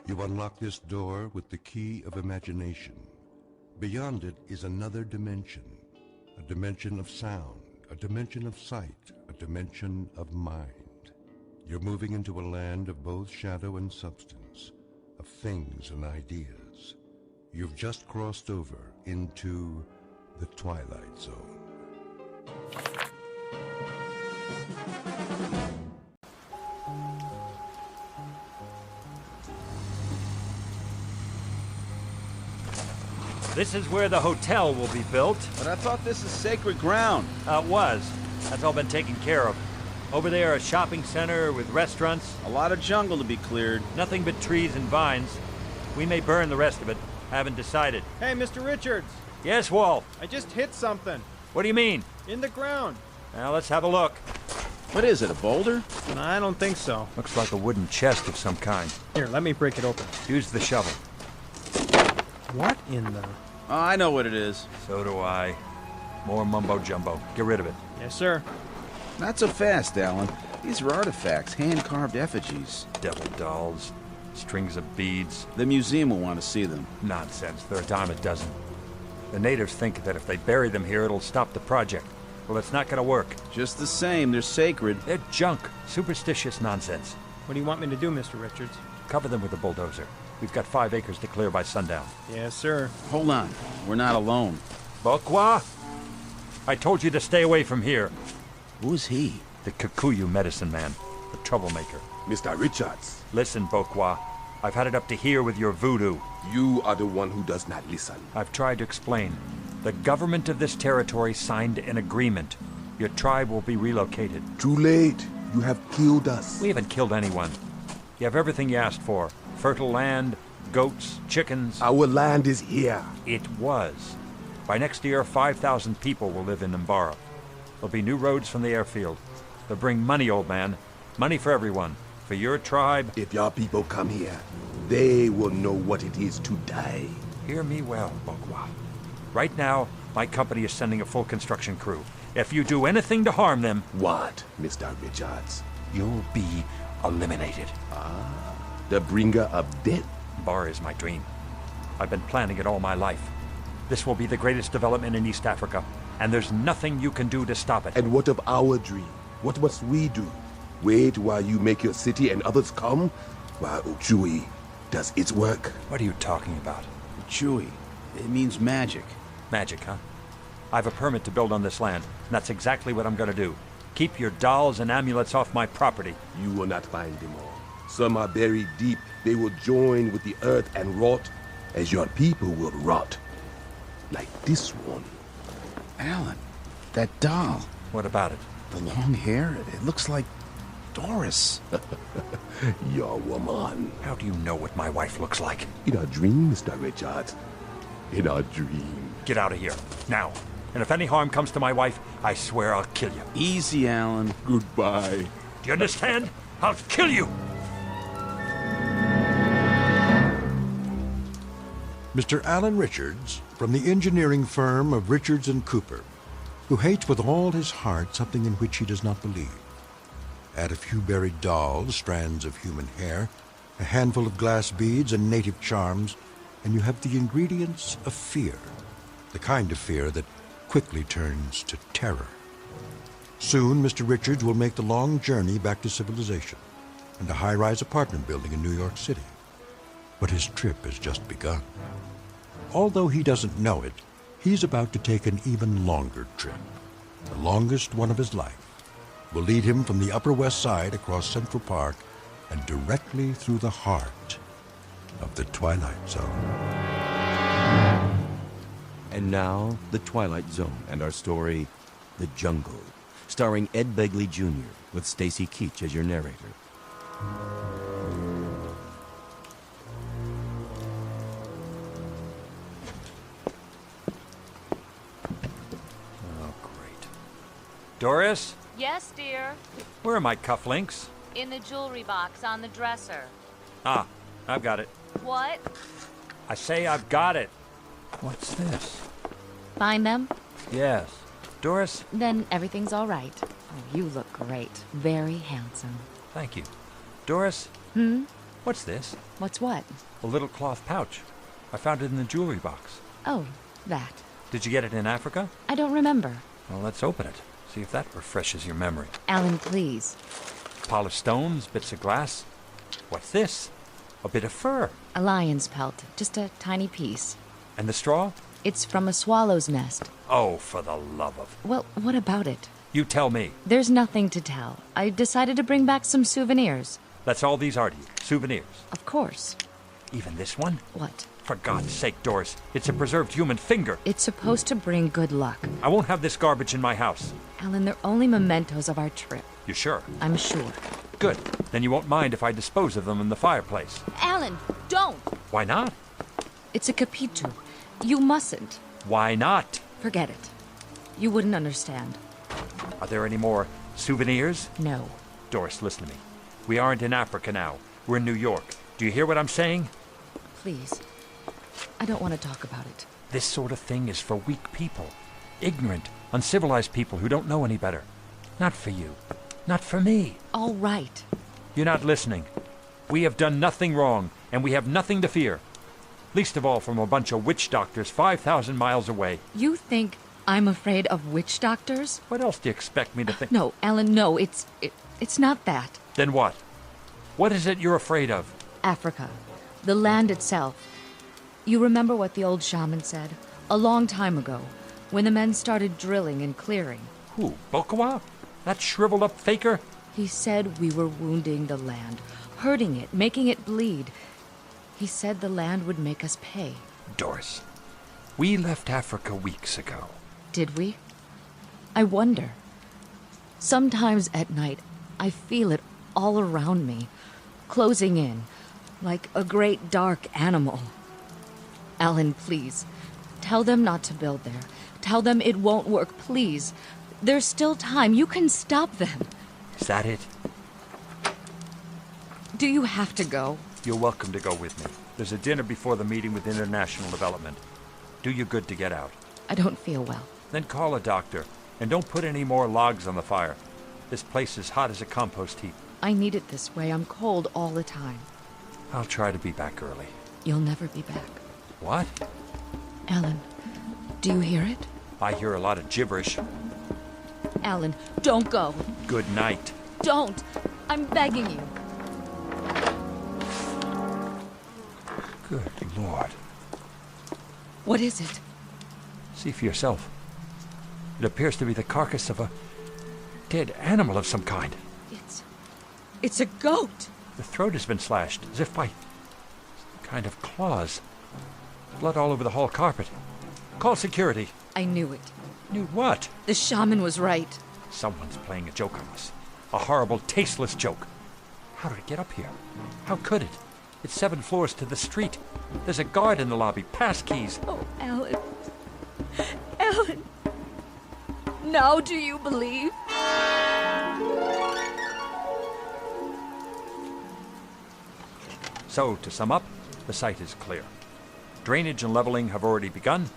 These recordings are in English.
You unlock this door with the key of imagination. Beyond it is another dimension. A dimension of sound, a dimension of sight, a dimension of mind. You're moving into a land of both shadow and substance, of things and ideas. You've just crossed over into the Twilight Zone. This is where the hotel will be built. But I thought this is sacred ground. It was. That's all been taken care of. Over there, a shopping center with restaurants. A lot of jungle to be cleared. Nothing but trees and vines. We may burn the rest of it. Haven't decided. Hey, Mr. Richards. Yes, Walt. I just hit something. What do you mean? In the ground. Now, let's have a look. What is it, a boulder? I don't think so. Looks like a wooden chest of some kind. Here, let me break it open. Use the shovel. What in the... Oh, I know what it is. So do I. More mumbo-jumbo. Get rid of it. Yes, sir. Not so fast, Alan. These are artifacts, hand-carved effigies. Devil dolls. Strings of beads. The museum will want to see them. Nonsense. They're a dime a dozen. The natives think that if they bury them here, it'll stop the project. Well, it's not gonna work. Just the same, they're sacred. They're junk. Superstitious nonsense. What do you want me to do, Mr. Richards? Cover them with a bulldozer. We've got 5 acres to clear by sundown. Yes, sir. Hold on. We're not alone. Bokwa? I told you to stay away from here. Who's he? The Kikuyu medicine man. The troublemaker. Mr. Richards, Listen, Bokwa. I've had it up to here with your voodoo. you are the one who does not listen. I've tried to explain. The government of this territory signed an agreement. Your tribe will be relocated. Too late. You have killed us. We haven't killed anyone. You have everything you asked for. Fertile land, goats, chickens. Our land is here. It was. By next year, 5,000 people will live in Mbara. There'll be new roads from the airfield. They'll bring money, old man. Money for everyone. For your tribe. If your people come here, they will know what it is to die. Hear me well, Bokwa. Right now, my company is sending a full construction crew. If you do anything to harm them... What, Mr. Richards? you'll be eliminated. The bringer of death? Mbara is my dream. I've been planning it all my life. This will be the greatest development in East Africa, and there's nothing you can do to stop it. And what of our dream? What must we do? Wait while you make your city and others come? While Uchui does its work? What are you talking about? Chewy. It means magic. Magic, huh? I've a permit to build on this land, and that's exactly what I'm gonna do. Keep your dolls and amulets off my property. You will not find them all. Some are buried deep. They will join with the earth and rot, as your people will rot. Like this one. Alan, that doll. What about it? The long hair, it looks like Doris. Your woman. How do you know what my wife looks like? In our dream, Mr. Richards. In our dream. Get out of here, now. And if any harm comes to my wife, I swear I'll kill you. Easy, Alan. Goodbye. Do you understand? I'll kill you! Mr. Alan Richards, from the engineering firm of Richards and Cooper, who hates with all his heart something in which he does not believe. Add a few buried dolls, strands of human hair, a handful of glass beads and native charms, and you have the ingredients of fear, the kind of fear that quickly turns to terror. Soon, Mr. Richards will make the long journey back to civilization and a high-rise apartment building in New York City. But his trip has just begun. Although he doesn't know it, he's about to take an even longer trip, the longest one of his life. Will lead him from the Upper West Side across Central Park and directly through the heart of the Twilight Zone. And now, The Twilight Zone and our story, The Jungle, starring Ed Begley Jr. with Stacy Keach as your narrator. Oh, great. Doris? Yes, dear. Where are my cufflinks? In the jewelry box on the dresser. Ah, I've got it. What? I say I've got it. What's this? Find them? Yes. Doris? Then everything's all right. Oh, you look great. Very handsome. Thank you. Doris? What's this? What's what? A little cloth pouch. I found it in the jewelry box. Oh, that. Did you get it in Africa? I don't remember. Well, let's open it. See if that refreshes your memory. Alan, please. Polished stones, bits of glass. What's this? A bit of fur. A lion's pelt. Just a tiny piece. And the straw? It's from a swallow's nest. Oh, for the love of... Well, what about it? You tell me. There's nothing to tell. I decided to bring back some souvenirs. That's all these are to you. Souvenirs. Of course. Even this one? What? For God's sake, Doris. It's a preserved human finger. It's supposed to bring good luck. I won't have this garbage in my house. Alan, they're only mementos of our trip. You sure? I'm sure. Good. Then you won't mind if I dispose of them in the fireplace. Alan, don't! Why not? It's a capitu. You mustn't. Why not? Forget it. You wouldn't understand. Are there any more souvenirs? No. Doris, listen to me. We aren't in Africa now. We're in New York. Do you hear what I'm saying? Please. I don't want to talk about it. This sort of thing is for weak people. Ignorant, uncivilized people who don't know any better. Not for you. Not for me. All right. You're not listening. We have done nothing wrong, and we have nothing to fear. Least of all from a bunch of witch doctors 5,000 miles away. You think I'm afraid of witch doctors? What else do you expect me to think? No, Alan, no. It's not that. Then what? What is it you're afraid of? Africa. The land itself. You remember what the old shaman said? A long time ago, when the men started drilling and clearing. Who, Bokawa? That shriveled-up faker? He said we were wounding the land, hurting it, making it bleed. He said the land would make us pay. Doris, we left Africa weeks ago. Did we? I wonder. Sometimes at night, I feel it all around me, closing in, like a great dark animal. Alan, please, tell them not to build there. Tell them it won't work, please. There's still time. You can stop them. Is that it? Do you have to go? You're welcome to go with me. There's a dinner before the meeting with International Development. Do you good to get out. I don't feel well. Then call a doctor, and don't put any more logs on the fire. This place is hot as a compost heap. I need it this way. I'm cold all the time. I'll try to be back early. You'll never be back. What? Alan, do you hear it? I hear a lot of gibberish. Alan, don't go. Good night. Don't. I'm begging you. Good Lord. What is it? See for yourself. It appears to be the carcass of a dead animal of some kind. It's a goat. The throat has been slashed, as if by some kind of claws. Blood all over the hall carpet. Call security. I knew it. Knew what? The shaman was right. Someone's playing a joke on us. A horrible, tasteless joke. How did it get up here? How could it? It's 7 floors to the street. There's a guard in the lobby. Pass keys. Oh, Alan. Alan. Now do you believe? So, to sum up, the site is clear. Drainage and leveling have already begun,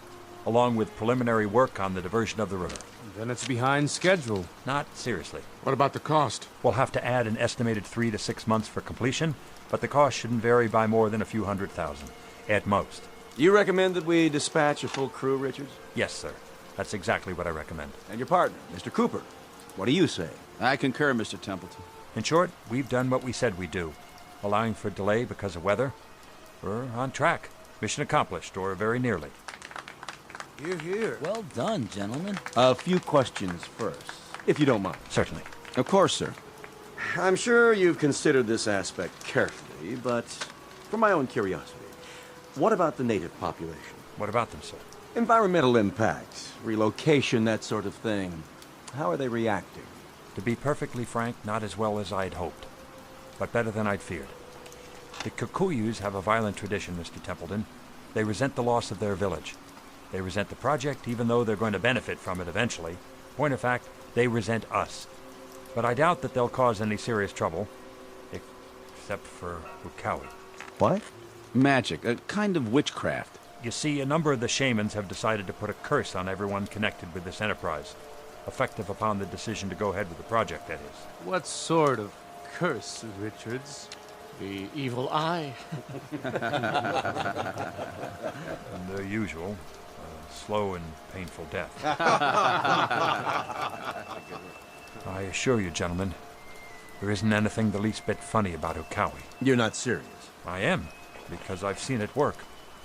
along with preliminary work on the diversion of the river. Then it's behind schedule. Not seriously. What about the cost? We'll have to add an estimated 3 to 6 months for completion, but the cost shouldn't vary by more than a few $100,000, at most. You recommend that we dispatch a full crew, Richards? Yes, sir. That's exactly what I recommend. And your partner, Mr. Cooper. What do you say? I concur, Mr. Templeton. In short, we've done what we said we'd do. Allowing for delay because of weather. We're on track. Mission accomplished, or very nearly. Hear, hear. Well done, gentlemen. A few questions first, if you don't mind. Certainly. Of course, sir. I'm sure you've considered this aspect carefully, but for my own curiosity, what about the native population? What about them, sir? Environmental impact, relocation, that sort of thing. How are they reacting? To be perfectly frank, not as well as I'd hoped, but better than I'd feared. The Kikuyus have a violent tradition, Mr. Templeton. They resent the loss of their village. They resent the project, even though they're going to benefit from it eventually. Point of fact, they resent us. But I doubt that they'll cause any serious trouble, except for Bukawi. What? Magic, a kind of witchcraft. You see, a number of the shamans have decided to put a curse on everyone connected with this enterprise, effective upon the decision to go ahead with the project, that is. What sort of curse, Richards? The evil eye. And the usual, slow and painful death. I assure you, gentlemen, there isn't anything the least bit funny about Ukawi. You're not serious. I am, because I've seen it work.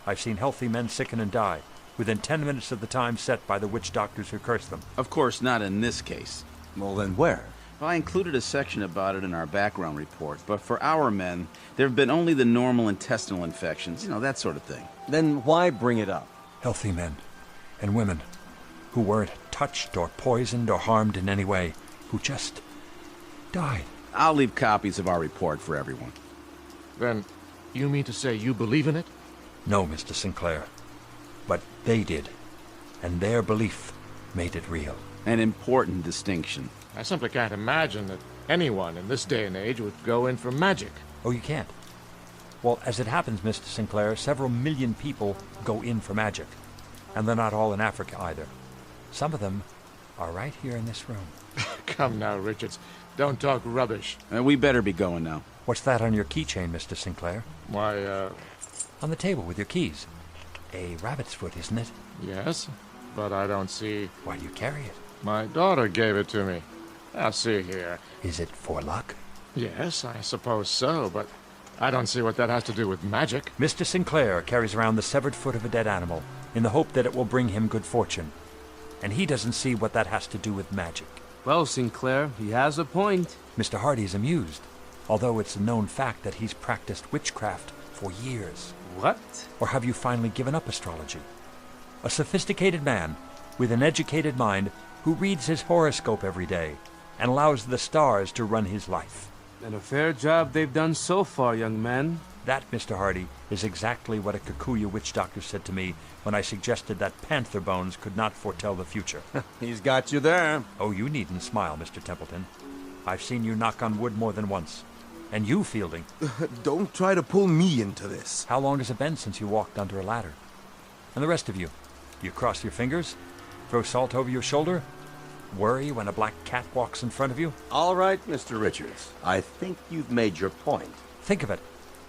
I've seen healthy men sicken and die within 10 minutes of the time set by the witch doctors who cursed them. Of course, not in this case. Well, then where? Well, I included a section about it in our background report, but for our men, there have been only the normal intestinal infections, that sort of thing. Then why bring it up? Healthy men and women who weren't touched or poisoned or harmed in any way, who just died. I'll leave copies of our report for everyone. Then, you mean to say you believe in it? No, Mr. Sinclair. But they did, and their belief made it real. An important distinction. I simply can't imagine that anyone in this day and age would go in for magic. Oh, you can't? Well, as it happens, Mr. Sinclair, several million people go in for magic. And they're not all in Africa either. Some of them are right here in this room. Come now, Richards. Don't talk rubbish. We better be going now. What's that on your keychain, Mr. Sinclair? Why, On the table with your keys. A rabbit's foot, isn't it? yes, but I don't see... Why do you carry it? My daughter gave it to me. Now, see here. Is it for luck? Yes, I suppose so, but I don't see what that has to do with magic. Mr. Sinclair carries around the severed foot of a dead animal in the hope that it will bring him good fortune. And he doesn't see what that has to do with magic. Well, Sinclair, he has a point. Mr. Hardy's amused, although it's a known fact that he's practiced witchcraft for years. What? Or have you finally given up astrology? A sophisticated man with an educated mind who reads his horoscope every day and allows the stars to run his life. And a fair job they've done so far, young man. That, Mr. Hardy, is exactly what a Kikuyu witch doctor said to me when I suggested that panther bones could not foretell the future. He's got you there. Oh, you needn't smile, Mr. Templeton. I've seen you knock on wood more than once. And you, Fielding. Don't try to pull me into this. How long has it been since you walked under a ladder? And the rest of you? You cross your fingers? Throw salt over your shoulder? Worry when a black cat walks in front of you? All right, Mr. Richards. I think you've made your point. Think of it.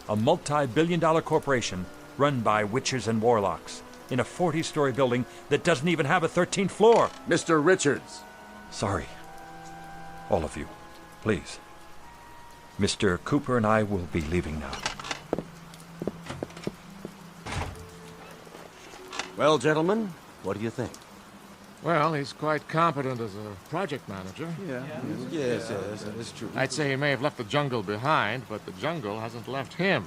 A multi-billion-dollar corporation run by witches and warlocks in a 40-story building that doesn't even have a 13th floor. Mr. Richards! Sorry. All of you. Please. Mr. Cooper and I will be leaving now. Well, gentlemen, what do you think? Well, he's quite competent as a project manager. Yes, that's true. I'd say he may have left the jungle behind, but the jungle hasn't left him.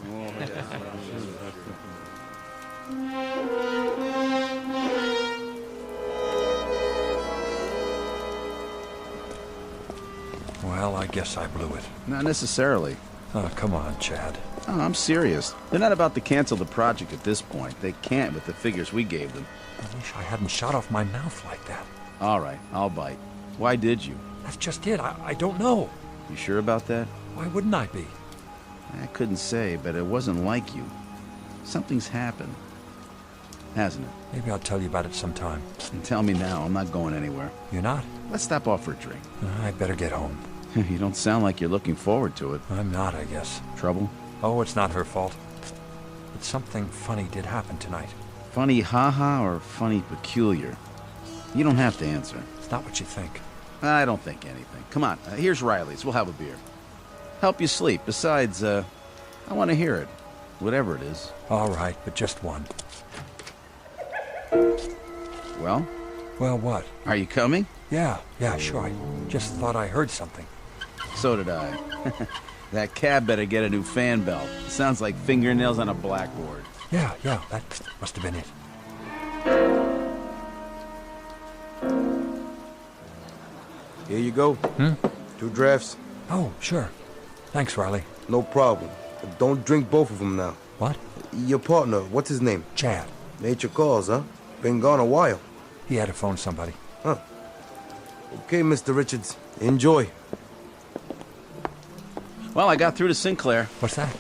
Well, I guess I blew it. Not necessarily. Oh, come on, Chad. Oh, I'm serious. They're not about to cancel the project at this point. They can't with the figures we gave them. I wish I hadn't shot off my mouth like that. All right, I'll bite. Why did you? That's just it. I don't know. You sure about that? Why wouldn't I be? I couldn't say, but it wasn't like you. Something's happened. Hasn't it? Maybe I'll tell you about it sometime. And tell me now. I'm not going anywhere. You're not? Let's stop off for a drink. I'd better get home. You don't sound like you're looking forward to it. I'm not, I guess. Trouble? Oh, it's not her fault. But something funny did happen tonight. Funny haha or funny peculiar? You don't have to answer. It's not what you think. I don't think anything. Come on, here's Riley's. We'll have a beer. Help you sleep. Besides, I want to hear it. Whatever it is. All right, but just one. Well? Well, what? Are you coming? Yeah, sure. I just thought I heard something. So did I. That cab better get a new fan belt. It sounds like fingernails on a blackboard. Yeah, that must have been it. Here you go. 2 drafts. Oh, sure. Thanks, Riley. No problem. But don't drink both of them now. What? Your partner, what's his name? Chad. Nature calls, huh? Been gone a while. He had to phone somebody. Huh. Okay, Mr. Richards. Enjoy. Well, I got through to Sinclair. What's that?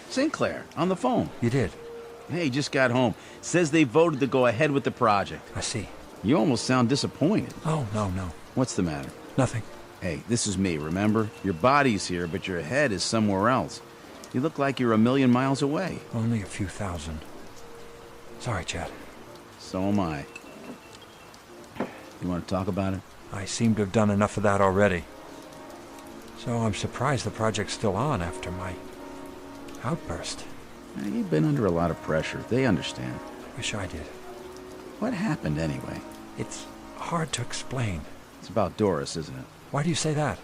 Sinclair, on the phone. You did? Hey, just got home. Says they voted to go ahead with the project. I see. You almost sound disappointed. Oh, no. What's the matter? Nothing. Hey, this is me, remember? Your body's here, but your head is somewhere else. You look like you're a million miles away. Only a few thousand. Sorry, Chad. So am I. You want to talk about it? I seem to have done enough of that already. So I'm surprised the project's still on after my outburst. You've been under a lot of pressure. They understand. I wish I did. What happened anyway? It's hard to explain. It's about Doris, isn't it? Why do you say that?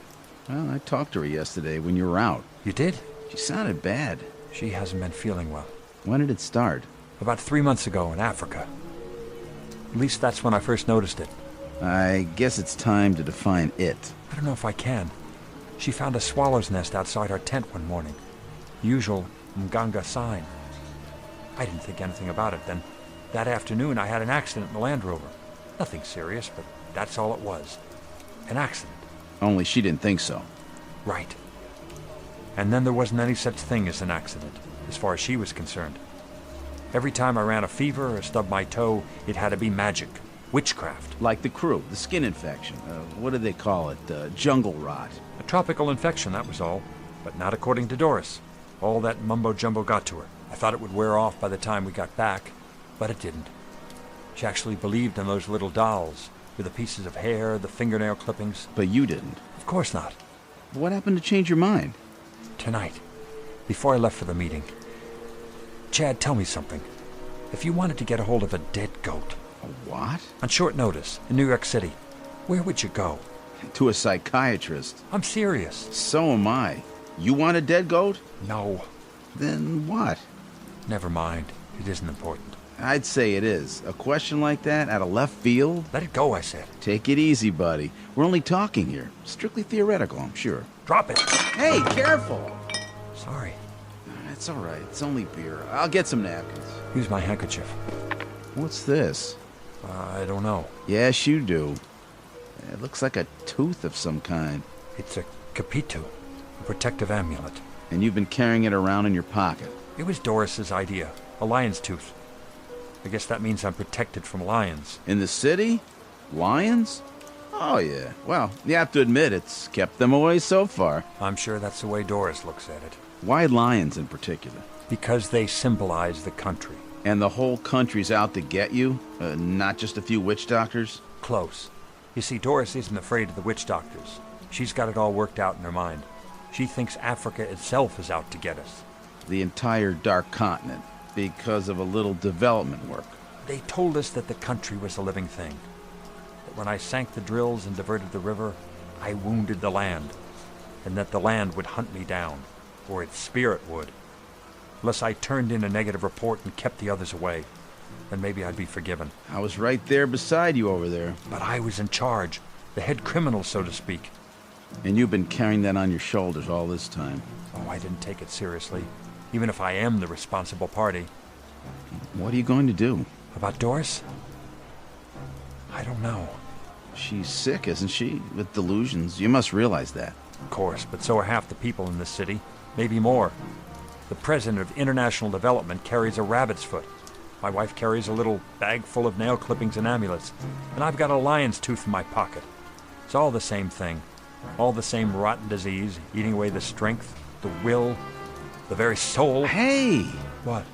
Well, I talked to her yesterday when you were out. You did? She sounded bad. She hasn't been feeling well. When did it start? About 3 months ago in Africa. At least that's when I first noticed it. I guess it's time to define it. I don't know if I can. She found a swallow's nest outside our tent one morning. The usual Mganga sign. I didn't think anything about it. Then that afternoon I had an accident in the Land Rover. Nothing serious, but that's all it was. An accident. Only she didn't think so. Right. And then there wasn't any such thing as an accident, as far as she was concerned. Every time I ran a fever or stubbed my toe, it had to be magic. Witchcraft. Like the crew, the skin infection. What do they call it? Jungle rot. A tropical infection, that was all. But not according to Doris. All that mumbo-jumbo got to her. I thought it would wear off by the time we got back, but it didn't. She actually believed in those little dolls, with the pieces of hair, the fingernail clippings. But you didn't. Of course not. What happened to change your mind? Tonight, before I left for the meeting. Chad, tell me something. If you wanted to get a hold of a dead goat... A what? On short notice, in New York City, where would you go? To a psychiatrist. I'm serious. So am I. You want a dead goat? No. Then what? Never mind. It isn't important. I'd say it is. A question like that, out of left field? Let it go, I said. Take it easy, buddy. We're only talking here. Strictly theoretical, I'm sure. Drop it. Hey, careful! Sorry. That's all right. It's only beer. I'll get some napkins. Use my handkerchief. What's this? I don't know. Yes, you do. It looks like a tooth of some kind. It's a capitu, a protective amulet. And you've been carrying it around in your pocket. It was Doris's idea. A lion's tooth. I guess that means I'm protected from lions. In the city? Lions? Oh, yeah. Well, you have to admit it's kept them away so far. I'm sure that's the way Doris looks at it. Why lions in particular? Because they symbolize the country. And the whole country's out to get you? Not just a few witch doctors? Close. You see, Doris isn't afraid of the witch doctors. She's got it all worked out in her mind. She thinks Africa itself is out to get us. The entire Dark Continent, because of a little development work. They told us that the country was a living thing. That when I sank the drills and diverted the river, I wounded the land. And that the land would hunt me down, or its spirit would. Unless I turned in a negative report and kept the others away, then maybe I'd be forgiven. I was right there beside you over there. But I was in charge, the head criminal, so to speak. And you've been carrying that on your shoulders all this time. Oh, I didn't take it seriously, even if I am the responsible party. What are you going to do? About Doris? I don't know. She's sick, isn't she? With delusions. You must realize that. Of course, but so are half the people in this city. Maybe more. The president of International Development carries a rabbit's foot. My wife carries a little bag full of nail clippings and amulets. And I've got a lion's tooth in my pocket. It's all the same thing. All the same rotten disease, eating away the strength, the will, the very soul. Hey! What?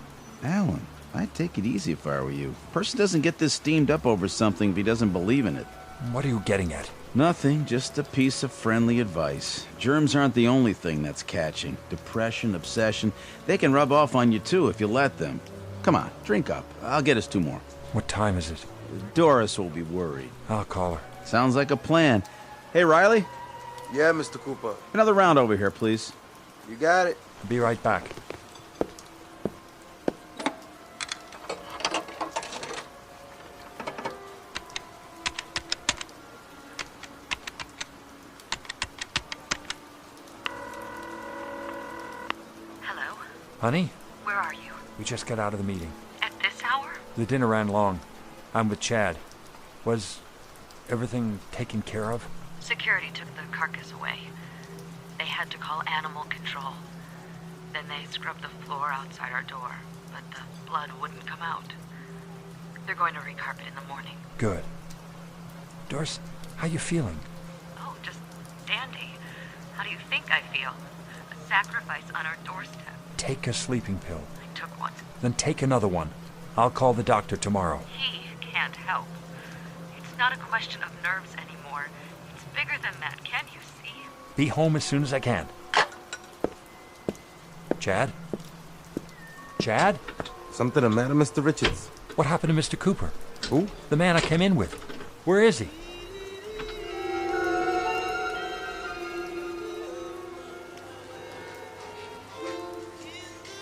Alan, I'd take it easy if I were you. A person doesn't get this steamed up over something if he doesn't believe in it. What are you getting at? Nothing, just a piece of friendly advice. Germs aren't the only thing that's catching. Depression, obsession, they can rub off on you too if you let them. Come on, drink up. I'll get us 2 more. What time is it? Doris will be worried. I'll call her. Sounds like a plan. Hey, Riley? Yeah, Mr. Cooper. Another round over here, please. You got it. I'll be right back. Hello? Honey? Where are you? We just got out of the meeting. At this hour? The dinner ran long. I'm with Chad. Was everything taken care of? Security took the carcass away. They had to call animal control. Then they scrubbed the floor outside our door, but the blood wouldn't come out. They're going to recarpet in the morning. Good. Doris, how you feeling? Oh, just dandy. How do you think I feel? A sacrifice on our doorstep. take a sleeping pill. I took one. Then take another one. I'll call the doctor tomorrow. He can't help. It's not a question of nerves anymore. It's bigger than that, can't you see? Be home as soon as I can. Chad? Chad? Something the matter, Mr. Richards? What happened to Mr. Cooper? Who? The man I came in with. Where is he?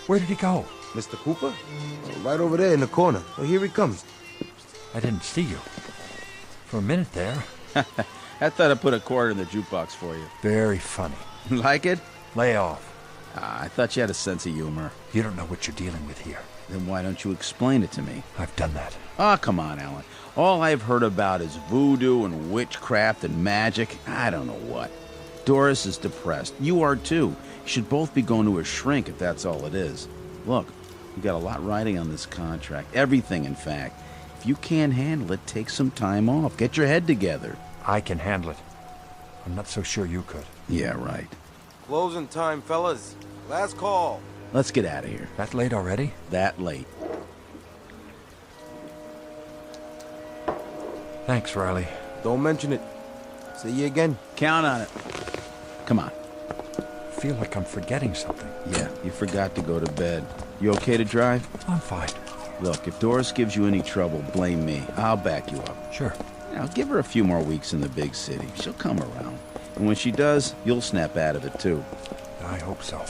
Where did he go? Mr. Cooper? Oh, right over there in the corner. Oh, here he comes. I didn't see you. For a minute there. I thought I put a quarter in the jukebox for you. Very funny. Like it? Lay off. I thought you had a sense of humor. You don't know what you're dealing with here. Then why don't you explain it to me? I've done that. Oh, come on, Alan. All I've heard about is voodoo and witchcraft and magic. I don't know what. Doris is depressed. You are too. You should both be going to a shrink if that's all it is. Look, you got a lot riding on this contract. Everything, in fact. If you can't handle it, take some time off. Get your head together. I can handle it. I'm not so sure you could. Yeah, right. Closing time, fellas. Last call. Let's get out of here. That late already? That late. Thanks, Riley. Don't mention it. See you again. Count on it. Come on. I feel like I'm forgetting something. Yeah, you forgot to go to bed. You okay to drive? I'm fine. Look, if Doris gives you any trouble, blame me. I'll back you up. Sure. Now, give her a few more weeks in the big city. She'll come around. And when she does, you'll snap out of it, too. I hope so.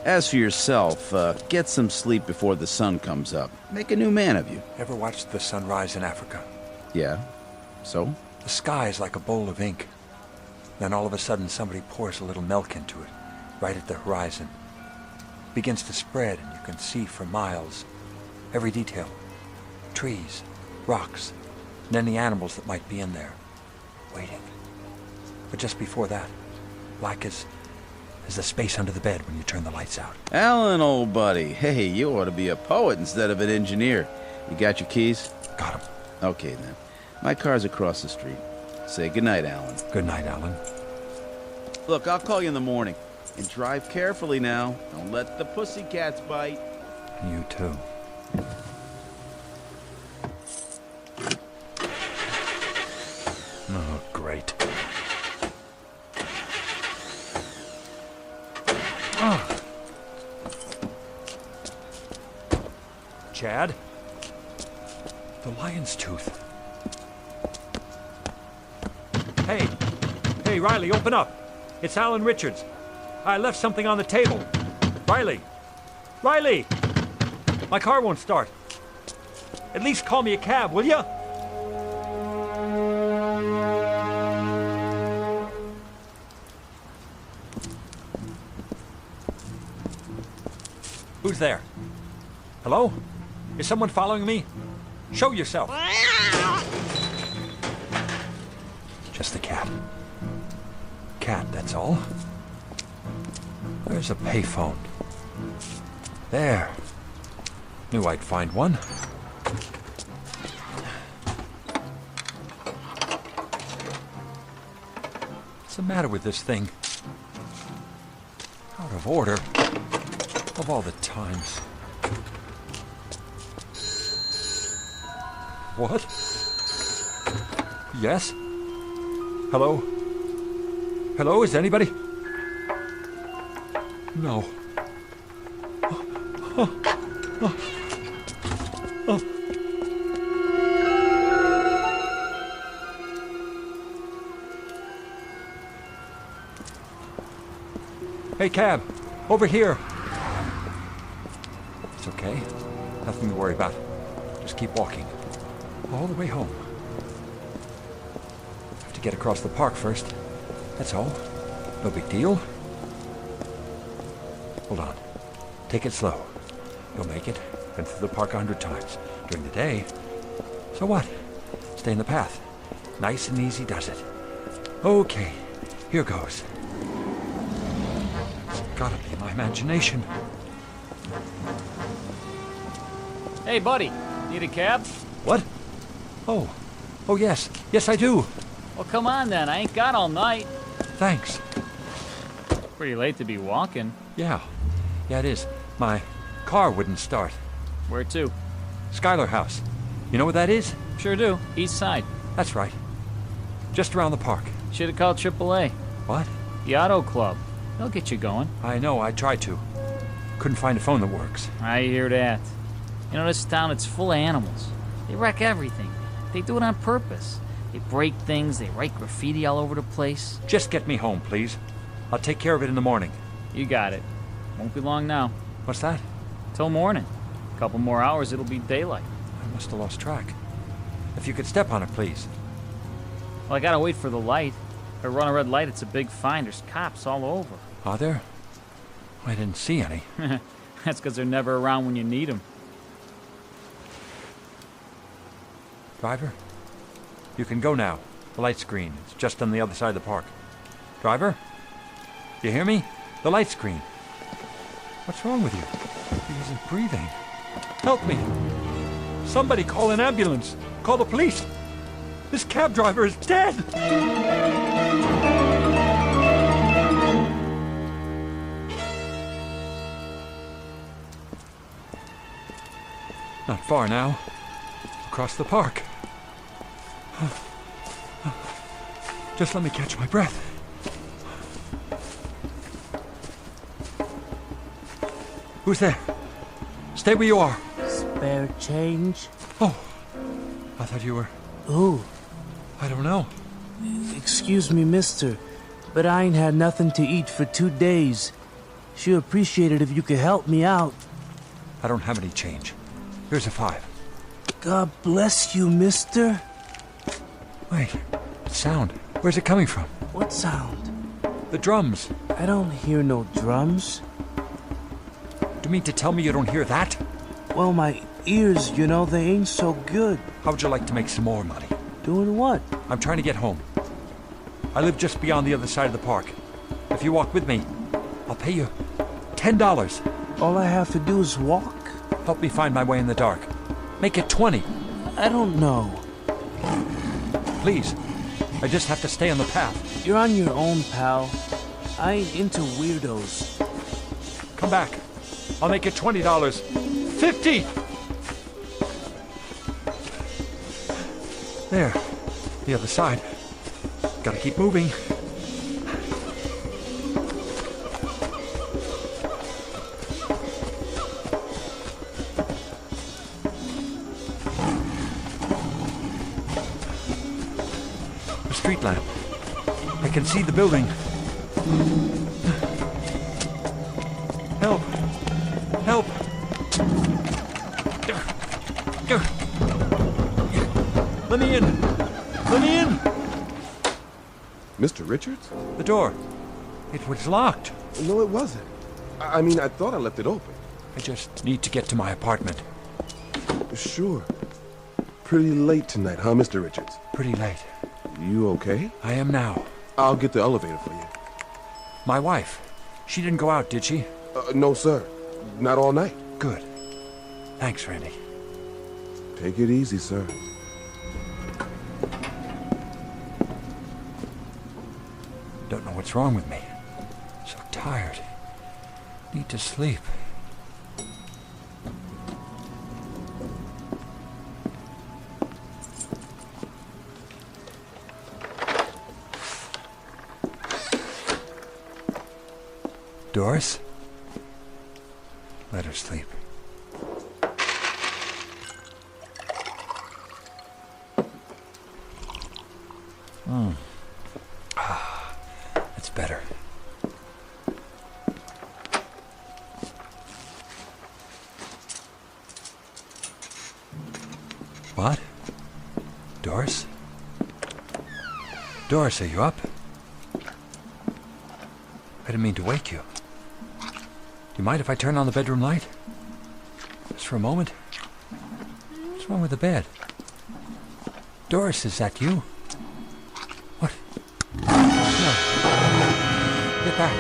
As for yourself, get some sleep before the sun comes up. Make a new man of you. Ever watched the sunrise in Africa? Yeah? So? The sky is like a bowl of ink. Then all of a sudden somebody pours a little milk into it, right at the horizon. It begins to spread and you can see for miles. Every detail. Trees, rocks, and any animals that might be in there. Waiting. But just before that, black as the space under the bed when you turn the lights out. Alan, old buddy. Hey, you ought to be a poet instead of an engineer. You got your keys? Got 'em. Okay, then. My car's across the street. Say goodnight, Alan. Good night, Alan. Look, I'll call you in the morning. And drive carefully now. Don't let the pussycats bite. You too. Oh, great. Oh. Chad? The lion's tooth. Hey! Hey, Riley, open up! It's Alan Richards. I left something on the table. Riley! Riley! My car won't start. At least call me a cab, will ya? Who's there? Hello? Is someone following me? Show yourself. Just the cat. Cat, that's all. There's a payphone. There. Knew I'd find one. What's the matter with this thing? Out of order. Of all the times. What? Yes? Hello? Hello, is anybody? No. Hey, cab! Over here! It's okay. Nothing to worry about. Just keep walking. All the way home. Have to get across the park first. That's all. No big deal. Hold on. Take it slow. You'll make it. Been through the park 100 times. During the day. So what? Stay in the path. Nice and easy does it. Okay. Here goes. Gotta be my imagination. Hey, buddy. Need a cab? What? Oh. Oh, yes. Yes, I do. Well, come on then. I ain't got all night. Thanks. Pretty late to be walking. Yeah. Yeah, it is. My car wouldn't start. Where to? Schuyler House. You know what that is? Sure do. East side. That's right. Just around the park. Should have called AAA. What? The Auto Club. They'll get you going. I know, I tried to. Couldn't find a phone that works. I hear that. You know, this town, it's full of animals. They wreck everything. They do it on purpose. They break things, they write graffiti all over the place. Just get me home, please. I'll take care of it in the morning. You got it. Won't be long now. What's that? Till morning. A couple more hours, it'll be daylight. I must have lost track. If you could step on it, please. Well, I gotta wait for the light. If I run a red light, it's a big fine. There's cops all over. Are there? I didn't see any. That's because they're never around when you need them. Driver? You can go now. The light's green. It's just on the other side of the park. Driver? You hear me? The light's green. What's wrong with you? He isn't breathing. Help me! Somebody call an ambulance! Call the police! This cab driver is dead! Not far now. Across the park. Just let me catch my breath. Who's there? Stay where you are. Spare change? Oh, I thought you were... Who? I don't know. Excuse me, mister, but I ain't had nothing to eat for 2 days. Sure appreciate it if you could help me out. I don't have any change. Here's a 5. God bless you, mister. Wait, sound. Where's it coming from? What sound? The drums. I don't hear no drums. Do you mean to tell me you don't hear that? Well, my ears, you know, they ain't so good. How would you like to make some more money? Doing what? I'm trying to get home. I live just beyond the other side of the park. If you walk with me, I'll pay you $10. All I have to do is walk? Help me find my way in the dark. Make it 20. I don't know. Please. I just have to stay on the path. You're on your own, pal. I ain't into weirdos. Come back. I'll make it $20. 50! There. The other side. Gotta keep moving. A street lamp. I can see the building. Help! Help! Let me in! Let me in! Mr. Richards? The door. It was locked. No, it wasn't. I mean, I thought I left it open. I just need to get to my apartment. Sure. Pretty late tonight, huh, Mr. Richards? Pretty late. You okay? I am now. I'll get the elevator for you. My wife. She didn't go out, did she? No, sir. Not all night. Good. Thanks, Randy. Take it easy, sir. Don't know what's wrong with me. So tired. Need to sleep. Doris? Let her sleep. That's better. What? Doris? Doris, are you up? I didn't mean to wake you. Do you mind if I turn on the bedroom light? Just for a moment? What's wrong with the bed? Doris, is that you? What? No. Get back.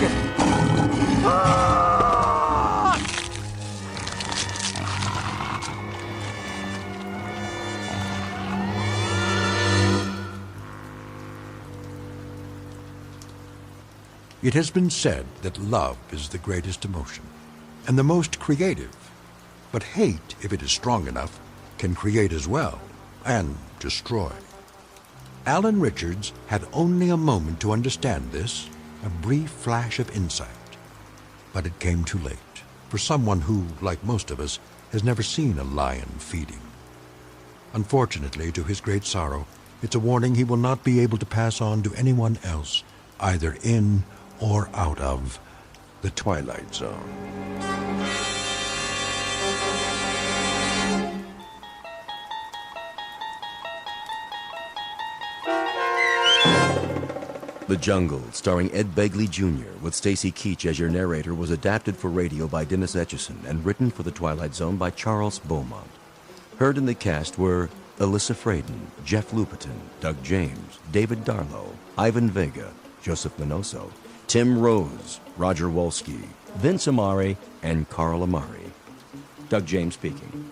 Get... Ah! It has been said that love is the greatest emotion, and the most creative. But hate, if it is strong enough, can create as well, and destroy. Alan Richards had only a moment to understand this, a brief flash of insight. But it came too late, for someone who, like most of us, has never seen a lion feeding. Unfortunately, to his great sorrow, it's a warning he will not be able to pass on to anyone else, either in or out of the Twilight Zone. The Jungle, starring Ed Begley Jr., with Stacy Keach as your narrator, was adapted for radio by Dennis Etchison and written for The Twilight Zone by Charles Beaumont. Heard in the cast were Alyssa Fraden, Jeff Lupetin, Doug James, David Darlow, Ivan Vega, Joseph Minoso, Tim Rose, Roger Wolski, Vince Amari, and Carl Amari. Doug James speaking.